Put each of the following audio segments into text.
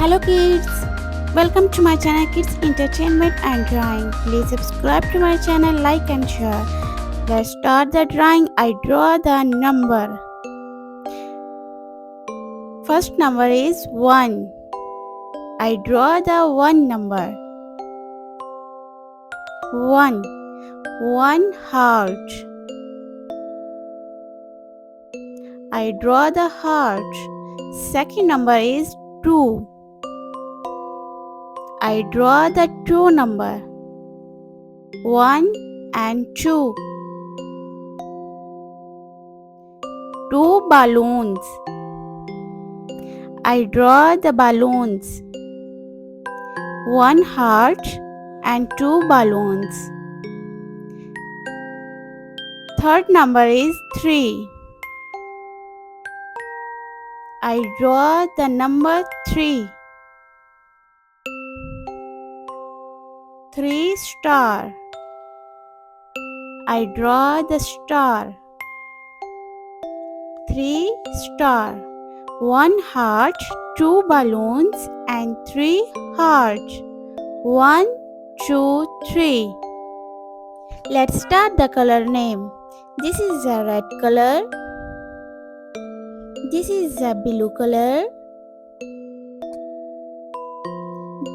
Hello kids, welcome to my channel Kids Entertainment and Drawing. Please subscribe to my channel, like and share. Let's start the drawing. I draw the number. First number is 1. I draw the 1 number. 1. 1 heart. I draw the heart. Second number is 2. I draw the 2 number. 1 and 2. 2 balloons. I draw the balloons. 1 heart and 2 balloons. Third number is 3. I draw the number 3. 3 star. I draw the star. 3 star. 1 heart, 2 balloons and 3 hearts. 1, 2, 3. Let's start the color name. This is a red color. This is a blue color.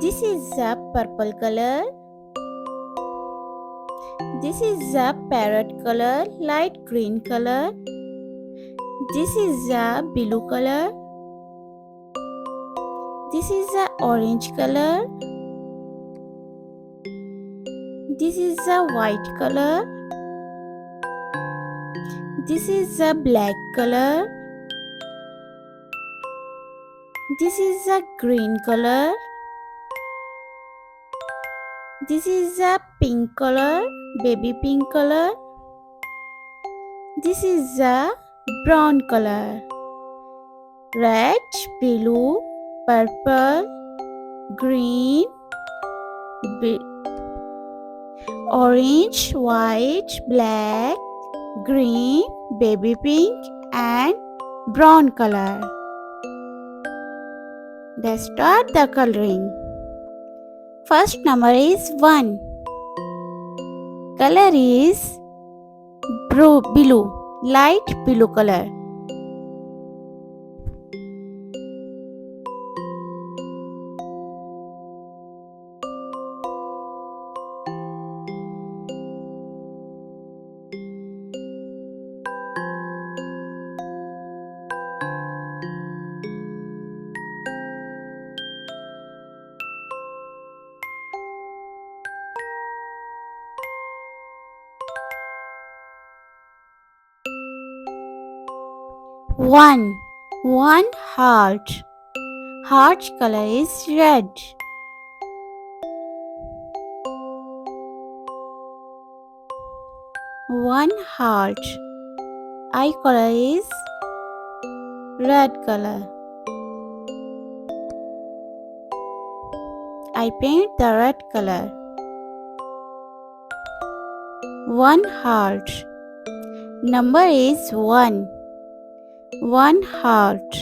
This is a purple color. This is a parrot color, light green color. This is a blue color. This is a orange color. This is a white color. This is a black color. This is a green color. This is a pink color, baby pink color. This is a brown color. Red, blue, purple, green, orange, white, black, green, baby pink and brown color. Let's start the coloring. First number is 1. Color is blue, light blue color. One heart. Heart color is red. 1 heart. Eye color is red color. I paint the red color. 1 heart. Number is 1. 1 heart.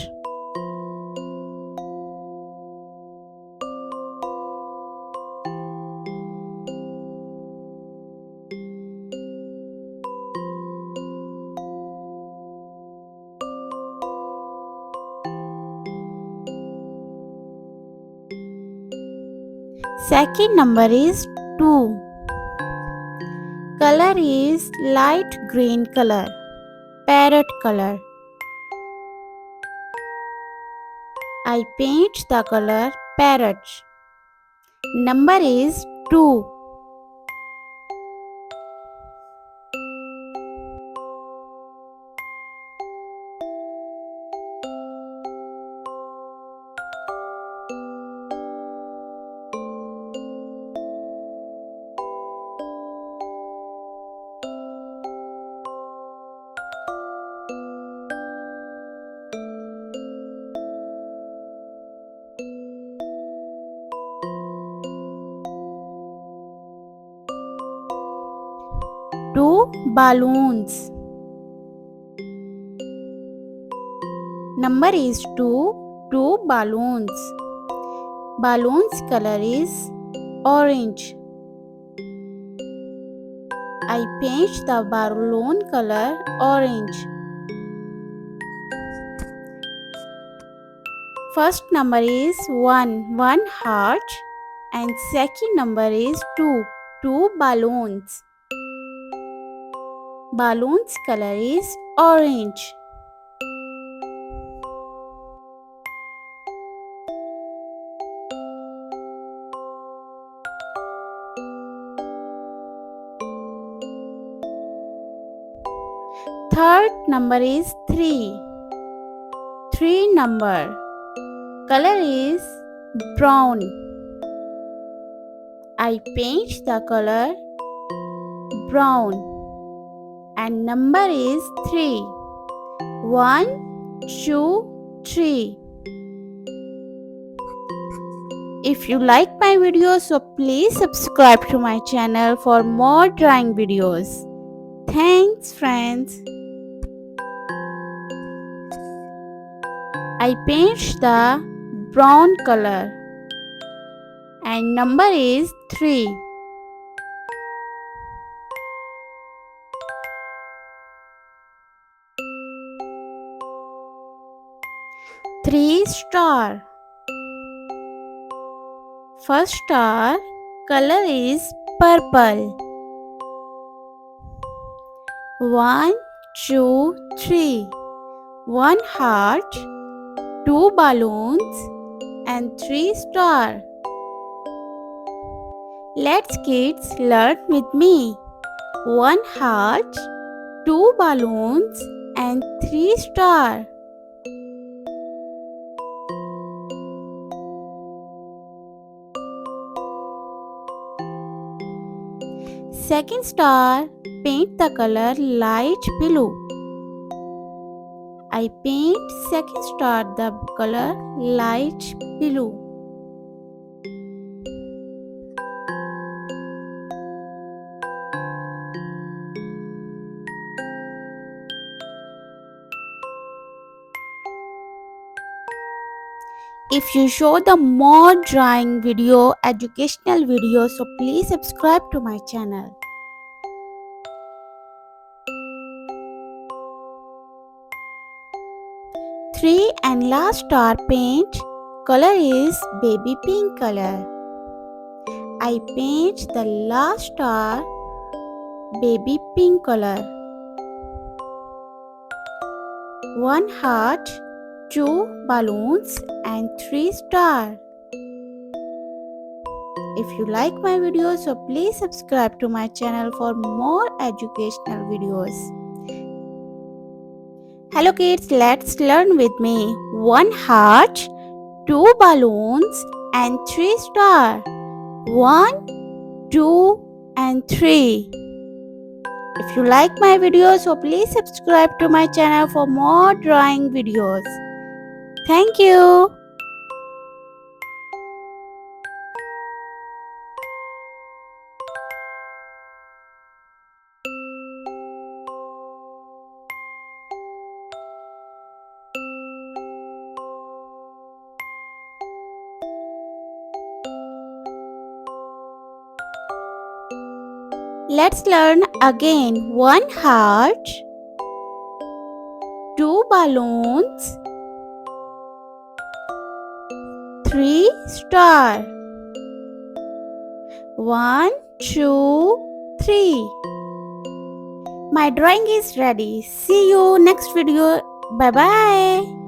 Second number is 2. Color is light green color, parrot color. I paint the color parrot. Number is 2. Two balloons. Number is 2. 2 balloons. Balloon's color is orange. I paint the balloon color orange. First number is 1 heart, and second number is 2 balloons. Balloon's color is orange. Third number is 3 number. Color is brown. I paint the color brown, and number is 3. 1, 2, 3. If you like my videos, so please subscribe to my channel for more drawing videos. Thanks friends. I paint the brown color, and number is 3. Three star. First star color is purple. 1, 2, 3. 1 heart, 2 balloons, and 3 stars. Let's kids learn with me. 1 heart, 2 balloons, and 3 stars. Second star, paint the color light blue. I paint second star the color light blue. If you show the more drawing video, educational videos, so please subscribe to my channel. Three and last star paint color is baby pink color. I paint the last star baby pink color. 1 heart, 2 balloons, and 3 stars. If you like my videos, so please subscribe to my channel for more educational videos. Hello kids, let's learn with me. 1 heart, 2 balloons, and 3 stars. 1, 2, and 3. If you like my videos, so please subscribe to my channel for more drawing videos. Thank you. Let's learn again. 1 heart, 2 balloons, 3 stars. 1, 2, 3. My drawing is ready. See you next video. Bye bye.